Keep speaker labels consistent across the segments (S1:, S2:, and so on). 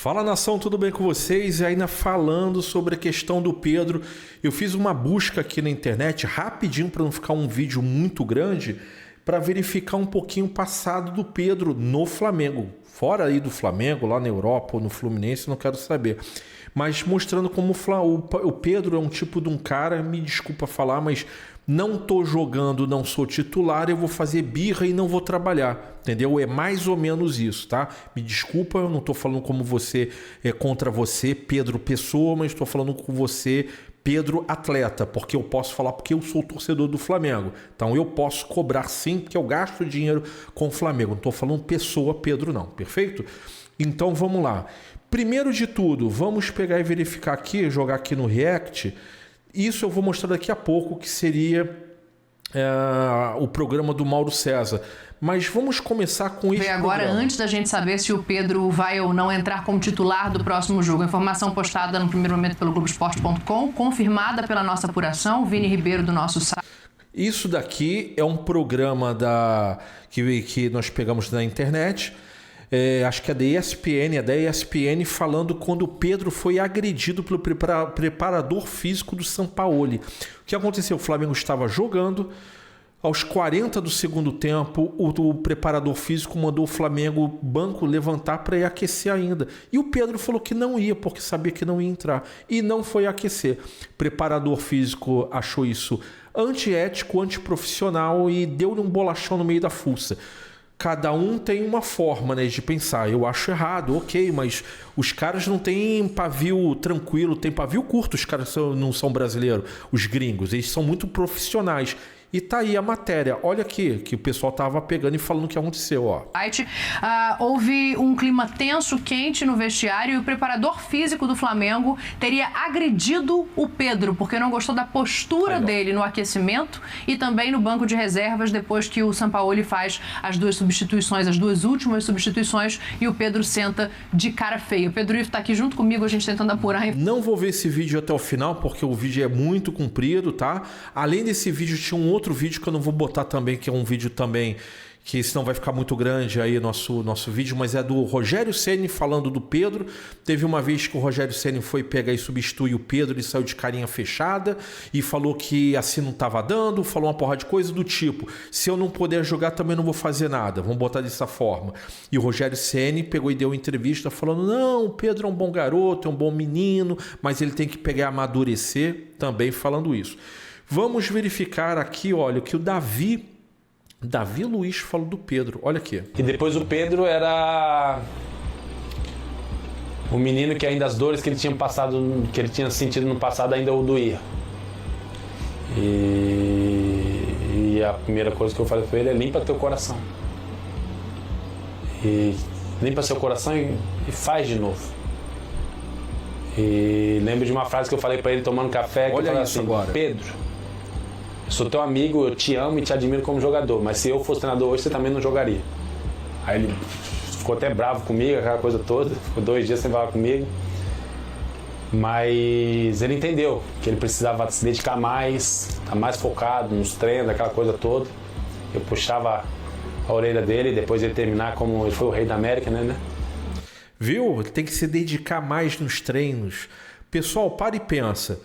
S1: Fala, nação, tudo bem com vocês? E ainda falando sobre a questão do Pedro, eu fiz uma busca aqui na internet rapidinho para não ficar um vídeo muito grande, para verificar um pouquinho o passado do Pedro no Flamengo. Fora aí do Flamengo, lá na Europa ou no Fluminense, não quero saber. Mas mostrando como o Pedro é um tipo de um cara, me desculpa falar, mas não tô jogando, não sou titular, eu vou fazer birra e não vou trabalhar, entendeu? É mais ou menos isso, tá? Me desculpa, eu não tô falando como você contra você, Pedro Pessoa, mas estou falando com você, Pedro atleta, porque eu posso falar porque eu sou torcedor do Flamengo. Então eu posso cobrar sim, porque eu gasto dinheiro com o Flamengo. Não estou falando pessoa Pedro não, perfeito? Então vamos lá. Primeiro de tudo, vamos pegar e verificar aqui, jogar aqui no React. Isso eu vou mostrar daqui a pouco, que seria o programa do Mauro César. Mas vamos começar com isso.
S2: Agora, programa. Antes da gente saber se o Pedro vai ou não entrar como titular do próximo jogo, informação postada no primeiro momento pelo Globoesporte.com, confirmada pela nossa apuração, Vini Ribeiro do nosso site.
S1: Isso daqui é um programa que nós pegamos na internet. Acho que é da ESPN, falando quando o Pedro foi agredido pelo preparador físico do Sampaoli. O que aconteceu? O Flamengo estava jogando, aos 40 do segundo tempo, o preparador físico mandou o Flamengo banco levantar para ir aquecer ainda. E o Pedro falou que não ia, porque sabia que não ia entrar. E não foi aquecer. O preparador físico achou isso antiético, antiprofissional e deu-lhe um bolachão no meio da fuça. Cada um tem uma forma, né, de pensar. Eu acho errado, ok, mas os caras não têm pavio tranquilo, tem pavio curto, os caras não são brasileiros, os gringos, eles são muito profissionais. E tá aí a matéria, olha aqui, que o pessoal tava pegando e falando o que aconteceu, ó.
S2: Houve um clima tenso, quente no vestiário, e o preparador físico do Flamengo teria agredido o Pedro, porque não gostou da postura dele no aquecimento e também no banco de reservas, depois que o Sampaoli faz as duas últimas substituições, e o Pedro senta de cara feia. O Pedro Ivo tá aqui junto comigo, a gente tentando apurar.
S1: Não vou ver esse vídeo até o final, porque o vídeo é muito comprido, tá? Além desse vídeo, tinha um outro vídeo que eu não vou botar também, que é um vídeo também que senão vai ficar muito grande aí nosso vídeo, mas é do Rogério Ceni falando do Pedro. Teve uma vez que o Rogério Ceni foi pegar e substituir o Pedro, ele saiu de carinha fechada e falou que assim não estava dando, falou uma porrada de coisa do tipo, se eu não puder jogar também não vou fazer nada, vamos botar dessa forma. E o Rogério Ceni pegou e deu uma entrevista falando, não, o Pedro é um bom garoto, é um bom menino, mas ele tem que pegar e amadurecer, também falando isso. Vamos verificar aqui, olha, o que o Davi Luiz falou do Pedro. Olha aqui.
S3: E depois o Pedro era o menino que ainda as dores que ele tinha passado, que ele tinha sentido no passado ainda o doía. E a primeira coisa que eu falei para ele é limpa teu coração. E limpa seu coração e faz de novo. E lembro de uma frase que eu falei para ele tomando café, que
S1: olha
S3: eu falei
S1: isso
S3: assim,
S1: agora.
S3: Pedro, eu sou teu amigo, eu te amo e te admiro como jogador, mas se eu fosse treinador hoje, você também não jogaria. Aí ele ficou até bravo comigo, aquela coisa toda, ficou 2 dias sem falar comigo. Mas ele entendeu que ele precisava se dedicar mais, estar mais focado nos treinos, aquela coisa toda. Eu puxava a orelha dele, depois ele terminar como ele foi o rei da América, né?
S1: Viu? Tem que se dedicar mais nos treinos. Pessoal, para e pensa.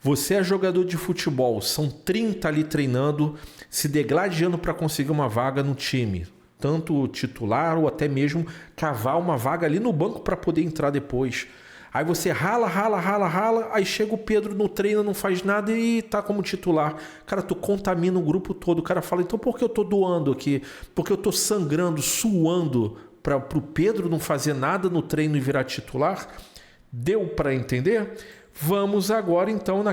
S1: Você é jogador de futebol, são 30 ali treinando, se degladiando para conseguir uma vaga no time. Tanto titular ou até mesmo cavar uma vaga ali no banco para poder entrar depois. Aí você rala, aí chega o Pedro no treino, não faz nada e tá como titular. Cara, tu contamina o grupo todo. O cara fala, então por que eu tô doando aqui? Porque eu tô sangrando, suando pro Pedro não fazer nada no treino e virar titular? Deu para entender? Vamos agora então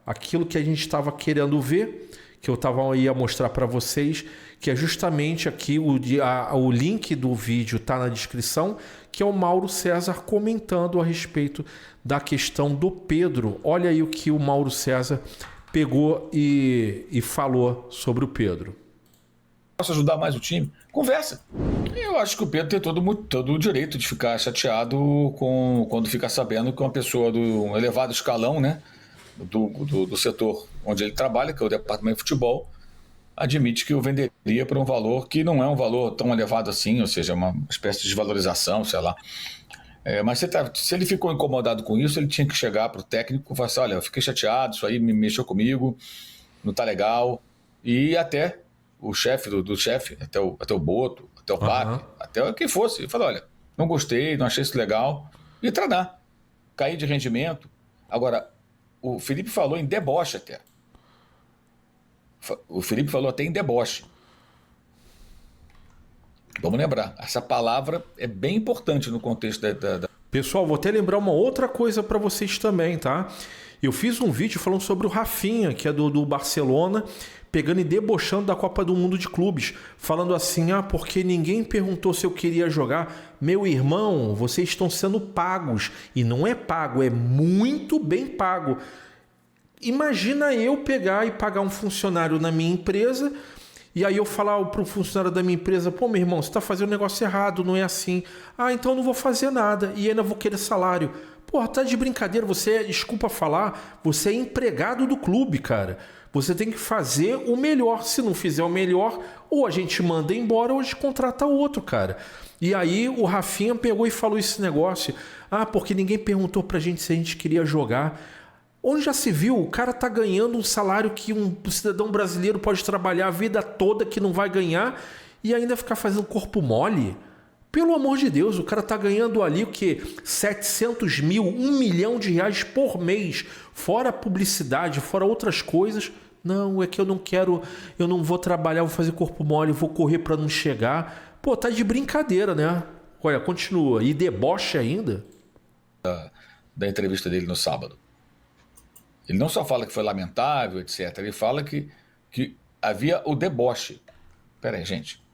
S1: aquilo que a gente estava querendo ver, que eu ia mostrar para vocês, que é justamente aqui o link do vídeo está na descrição, que é o Mauro César comentando a respeito da questão do Pedro. Olha aí o que o Mauro César pegou e falou sobre o Pedro.
S4: Posso ajudar mais o time? Conversa. Eu acho que o Pedro tem todo o direito de ficar chateado quando fica sabendo que uma pessoa de um elevado escalão, né, do setor onde ele trabalha, que é o departamento de futebol, admite que o venderia por um valor que não é um valor tão elevado assim, ou seja, uma espécie de desvalorização, sei lá. Mas se ele ficou incomodado com isso, ele tinha que chegar para o técnico e falar assim, olha, eu fiquei chateado, isso aí me mexeu comigo, não tá legal. E até o chefe do chefe, até o Boto, até o Pac, até quem fosse, ele falou, olha, não gostei, não achei isso legal, e treinar, cair de rendimento. Agora, o Felipe falou em deboche até. O Felipe falou até em deboche. Vamos lembrar, essa palavra é bem importante no contexto da...
S1: Pessoal, vou até lembrar uma outra coisa para vocês também, tá? Eu fiz um vídeo falando sobre o Rafinha, que é do Barcelona, pegando e debochando da Copa do Mundo de Clubes, falando assim, porque ninguém perguntou se eu queria jogar. Meu irmão, vocês estão sendo pagos, e não é pago, é muito bem pago. Imagina eu pegar e pagar um funcionário na minha empresa, e aí eu falar para o funcionário da minha empresa, pô, meu irmão, você está fazendo um negócio errado, não é assim. Então eu não vou fazer nada, e ainda vou querer salário. Porra, tá de brincadeira, desculpa falar, você é empregado do clube, cara. Você tem que fazer o melhor. Se não fizer o melhor, ou a gente manda embora ou a gente contrata outro, cara. E aí o Rafinha pegou e falou esse negócio. Porque ninguém perguntou pra gente se a gente queria jogar. Onde já se viu? O cara tá ganhando um salário que um cidadão brasileiro pode trabalhar a vida toda que não vai ganhar e ainda ficar fazendo corpo mole. Pelo amor de Deus, o cara tá ganhando ali o quê? 700 mil, 1 milhão de reais por mês, fora publicidade, fora outras coisas. Não, é que eu não quero, eu não vou trabalhar, vou fazer corpo mole, vou correr para não chegar. Pô, tá de brincadeira, né? Olha, continua. E deboche ainda?
S4: Da entrevista dele no sábado. Ele não só fala que foi lamentável, etc. Ele fala que havia o deboche. Pera aí, gente.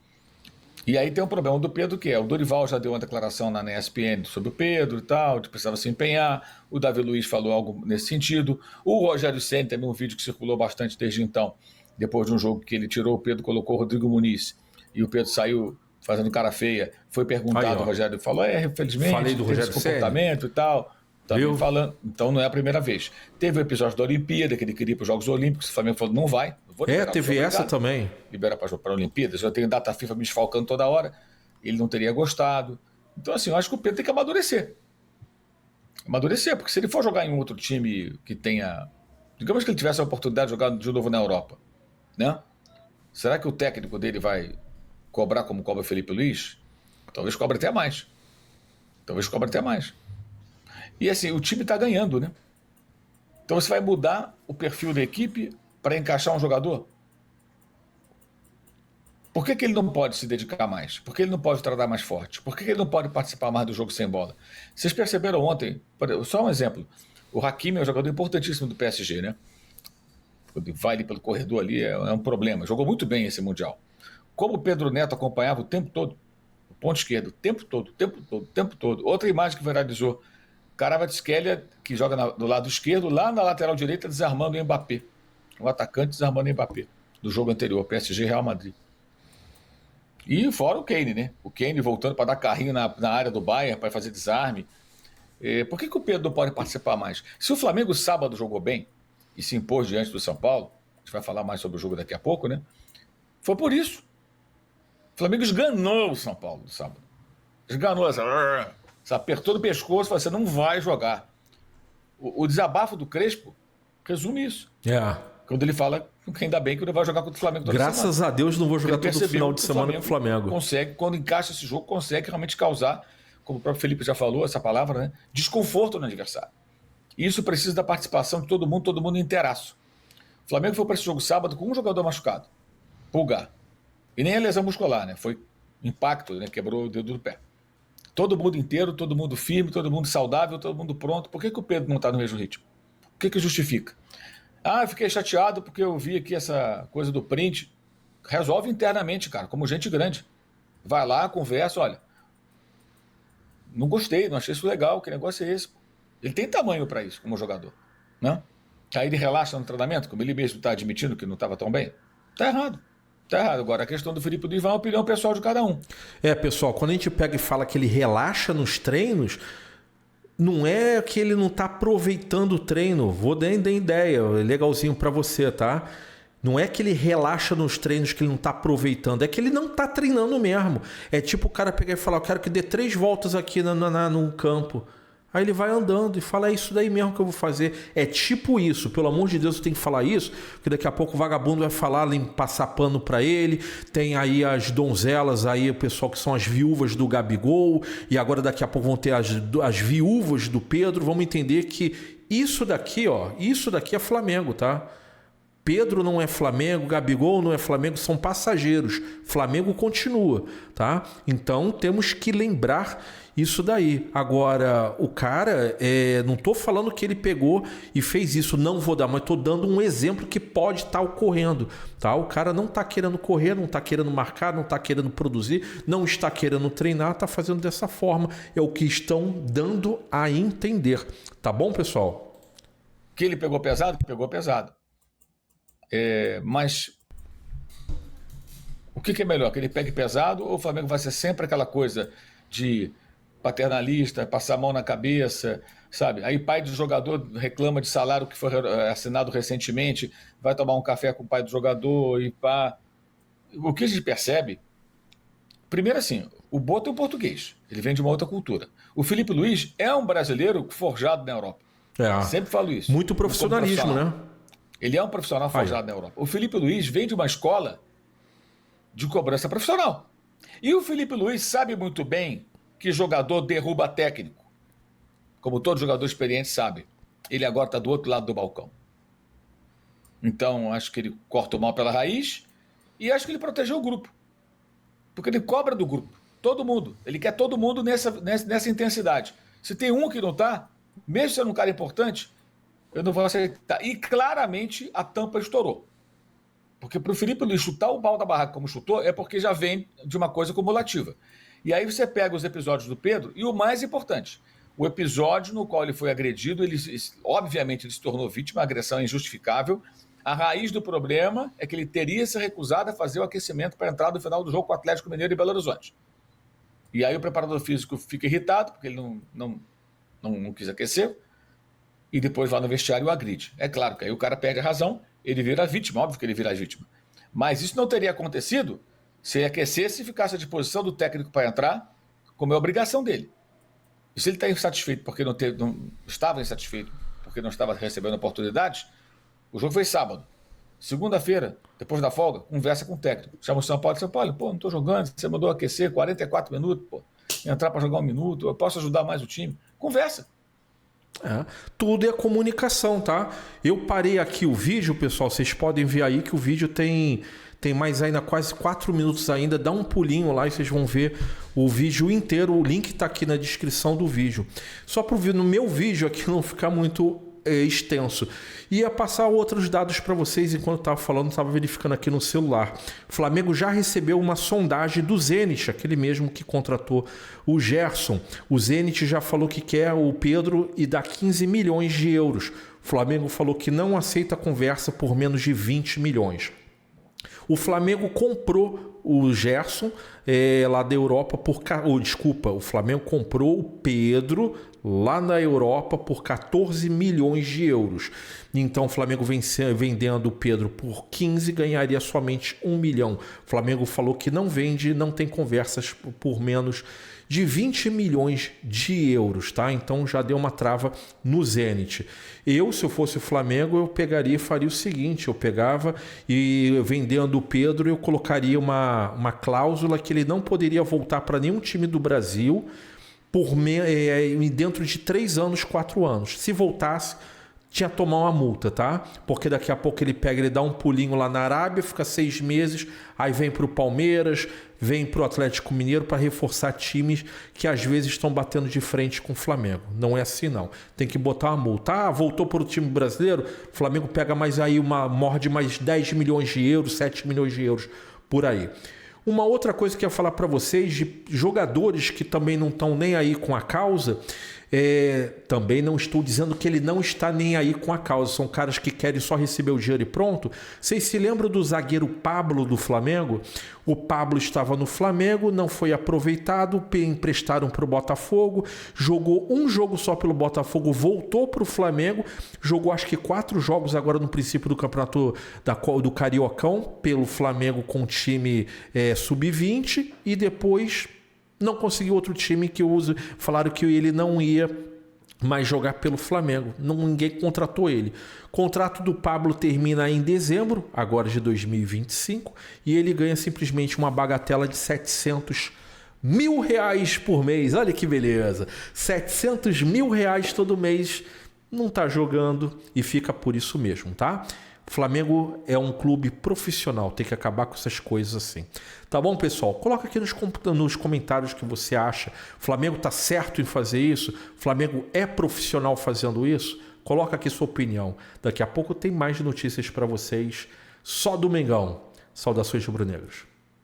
S4: E aí tem um problema do Pedro, que é o Dorival já deu uma declaração na ESPN sobre o Pedro e tal, que precisava se empenhar. O Davi Luiz falou algo nesse sentido. O Rogério Ceni, também um vídeo que circulou bastante desde então, depois de um jogo que ele tirou o Pedro, colocou o Rodrigo Muniz, e o Pedro saiu fazendo cara feia. Foi perguntado, o Rogério falou, infelizmente,
S1: falei do Rogério
S4: esse comportamento e tal. Também falando, então não é a primeira vez. Teve o episódio da Olimpíada, que ele queria ir para os Jogos Olímpicos, o Flamengo falou, não vai. Não vou liberar,
S1: teve essa também.
S4: Libera para a Olimpíadas, eu tenho data FIFA me desfalcando toda hora, ele não teria gostado. Então, assim, eu acho que o Pedro tem que amadurecer. Amadurecer, porque se ele for jogar em um outro time que tenha... Digamos que ele tivesse a oportunidade de jogar de novo na Europa, né? Será que o técnico dele vai cobrar como cobra o Felipe Luiz? Talvez cobre até mais. E assim, o time está ganhando, né? Então você vai mudar o perfil da equipe para encaixar um jogador? Por que ele não pode se dedicar mais? Por que ele não pode tratar mais forte? Por que ele não pode participar mais do jogo sem bola? Vocês perceberam ontem, só um exemplo, o Hakimi é um jogador importantíssimo do PSG, né? Quando vai ali pelo corredor ali é um problema. Jogou muito bem esse Mundial. Como o Pedro Neto acompanhava o tempo todo, o ponto esquerdo, o tempo todo. Outra imagem que viralizou, Kvaratskhelia, que joga do lado esquerdo, lá na lateral direita, desarmando o Mbappé. O atacante desarmando o Mbappé, do jogo anterior, PSG Real Madrid. E fora o Kane, né? O Kane voltando para dar carrinho na área do Bayern, para fazer desarme. Por que o Pedro não pode participar mais? Se o Flamengo sábado jogou bem e se impôs diante do São Paulo, a gente vai falar mais sobre o jogo daqui a pouco, né? Foi por isso. O Flamengo esganou o São Paulo no sábado. Esganou essa... Você apertou no pescoço e falou, você não vai jogar. O desabafo do Crespo resume isso. Quando ele fala que ainda bem que não vai jogar contra o Flamengo toda semana.
S1: Graças a Deus não vou jogar todo final de semana com o Flamengo.
S4: Consegue, quando encaixa esse jogo, consegue realmente causar, como o próprio Felipe já falou, essa palavra, né? Desconforto no adversário. E isso precisa da participação de todo mundo inteiraço. O Flamengo foi para esse jogo sábado com um jogador machucado, Pulgar. E nem a lesão muscular, né? Foi impacto, né? Quebrou o dedo do pé. Todo mundo inteiro, todo mundo firme, todo mundo saudável, todo mundo pronto. Por que o Pedro não está no mesmo ritmo? O que justifica? Eu fiquei chateado porque eu vi aqui essa coisa do print. Resolve internamente, cara, como gente grande. Vai lá, conversa, olha. Não gostei, não achei isso legal, que negócio é esse? Ele tem tamanho para isso como jogador, né? Aí ele relaxa no treinamento, como ele mesmo está admitindo que não estava tão bem. Tá errado. Agora, a questão do Felipe Luiz vai uma opinião pessoal de cada um.
S1: Pessoal, quando a gente pega e fala que ele relaxa nos treinos, não é que ele não está aproveitando o treino. Vou dar ideia, legalzinho para você, tá? Não é que ele relaxa nos treinos que ele não tá aproveitando, é que ele não tá treinando mesmo. É tipo o cara pegar e falar, eu quero que dê 3 voltas aqui no campo. Aí ele vai andando e fala, é isso daí mesmo que eu vou fazer. É tipo isso, pelo amor de Deus, eu tenho que falar isso, porque daqui a pouco o vagabundo vai falar, passar pano pra ele. Tem aí as donzelas, aí o pessoal que são as viúvas do Gabigol, e agora daqui a pouco vão ter as viúvas do Pedro. Vamos entender que isso daqui é Flamengo, tá? Pedro não é Flamengo, Gabigol não é Flamengo, são passageiros. Flamengo continua, tá? Então temos que lembrar isso daí. Agora, o cara, não tô falando que ele pegou e fez isso, não vou dar, mas tô dando um exemplo que pode estar ocorrendo, tá? O cara não tá querendo correr, não tá querendo marcar, não tá querendo produzir, não está querendo treinar, tá fazendo dessa forma. É o que estão dando a entender. Tá bom, pessoal?
S4: Que ele pegou pesado? Pegou pesado. Mas o que é melhor? Que ele pegue pesado ou o Flamengo vai ser sempre aquela coisa de paternalista, passar a mão na cabeça, sabe? Aí pai do jogador reclama de salário que foi assinado recentemente, vai tomar um café com o pai do jogador e pá. O que a gente percebe, primeiro assim, o Boto é um português, ele vem de uma outra cultura. O Felipe Luiz é um brasileiro forjado na Europa. Sempre falo isso.
S1: Muito profissionalismo, né?
S4: Ele é um profissional forjado na Europa. O Felipe Luiz vem de uma escola de cobrança profissional. E o Felipe Luiz sabe muito bem que jogador derruba técnico. Como todo jogador experiente sabe. Ele agora está do outro lado do balcão. Então, acho que ele corta o mal pela raiz e acho que ele protegeu o grupo. Porque ele cobra do grupo. Todo mundo. Ele quer todo mundo nessa intensidade. Se tem um que não está, mesmo sendo um cara importante, eu não vou aceitar. E claramente a tampa estourou. Porque para o Felipe Luiz chutar o pau da barraca como chutou, é porque já vem de uma coisa cumulativa. E aí você pega os episódios do Pedro e o mais importante, o episódio no qual ele foi agredido, obviamente ele se tornou vítima, a agressão é injustificável. A raiz do problema é que ele teria se recusado a fazer o aquecimento para a entrada no final do jogo com o Atlético Mineiro e Belo Horizonte. E aí o preparador físico fica irritado, porque ele não quis aquecer, e depois lá no vestiário o agride. É claro que aí o cara perde a razão, ele vira vítima, óbvio que ele vira vítima. Mas isso não teria acontecido se ele aquecesse e ficasse à disposição do técnico para entrar, como é obrigação dele. E se ele está insatisfeito porque não estava insatisfeito, porque não estava recebendo oportunidades, o jogo foi sábado. Segunda-feira, depois da folga, conversa com o técnico. Chama o São Paulo, pô, não estou jogando, você mandou aquecer 44 minutos, pô, entrar para jogar 1 minuto, eu posso ajudar mais o time. Conversa.
S1: Tudo é comunicação, tá? Eu parei aqui o vídeo, pessoal, vocês podem ver aí que o vídeo tem mais ainda quase 4 minutos ainda, dá um pulinho lá e vocês vão ver o vídeo inteiro, o link tá aqui na descrição do vídeo. Só para no meu vídeo aqui não ficar muito extenso. Ia passar outros dados para vocês enquanto eu estava falando, estava verificando aqui no celular. O Flamengo já recebeu uma sondagem do Zenit, aquele mesmo que contratou o Gerson. O Zenit já falou que quer o Pedro e dá 15 milhões de euros. O Flamengo falou que não aceita conversa por menos de 20 milhões. O Flamengo comprou o Gerson lá da Europa o Flamengo comprou o Pedro lá na Europa por 14 milhões de euros. Então o Flamengo vendendo o Pedro por 15 ganharia somente 1 milhão. O Flamengo falou que não vende, não tem conversas por menos de 20 milhões de euros, tá? Então já deu uma trava no Zenit. Se eu fosse o Flamengo, eu pegaria e faria o seguinte, eu pegava e vendendo o Pedro, eu colocaria uma cláusula que ele não poderia voltar para nenhum time do Brasil dentro de 3 anos, 4 anos. Se voltasse, tinha que tomar uma multa, tá? Porque daqui a pouco ele dá um pulinho lá na Arábia, fica 6 meses, aí vem para o Palmeiras, vem para o Atlético Mineiro para reforçar times que às vezes estão batendo de frente com o Flamengo. Não é assim, não. Tem que botar uma multa. Voltou para o time brasileiro, o Flamengo pega mais aí morde mais 10 milhões de euros, 7 milhões de euros por aí. Uma outra coisa que eu ia falar para vocês, de jogadores que também não estão nem aí com a causa, Também não estou dizendo que ele não está nem aí com a causa. São caras que querem só receber o dinheiro e pronto. Vocês se lembram do zagueiro Pablo do Flamengo? O Pablo estava no Flamengo, não foi aproveitado, emprestaram para o Botafogo, jogou um jogo só pelo Botafogo, voltou para o Flamengo, jogou acho que 4 jogos agora no princípio do campeonato do Cariocão pelo Flamengo com o time sub-20 e depois não conseguiu outro time que falaram que ele não ia mais jogar pelo Flamengo. Ninguém contratou ele. O contrato do Pablo termina em dezembro, agora de 2025, e ele ganha simplesmente uma bagatela de R$700 mil por mês. Olha que beleza. R$700 mil todo mês, não tá jogando e fica por isso mesmo, tá? O Flamengo é um clube profissional, tem que acabar com essas coisas assim. Tá bom, pessoal? Coloca aqui nos comentários o que você acha. O Flamengo tá certo em fazer isso? O Flamengo é profissional fazendo isso? Coloca aqui sua opinião. Daqui a pouco tem mais notícias para vocês só do Mengão. Saudações rubro-negros.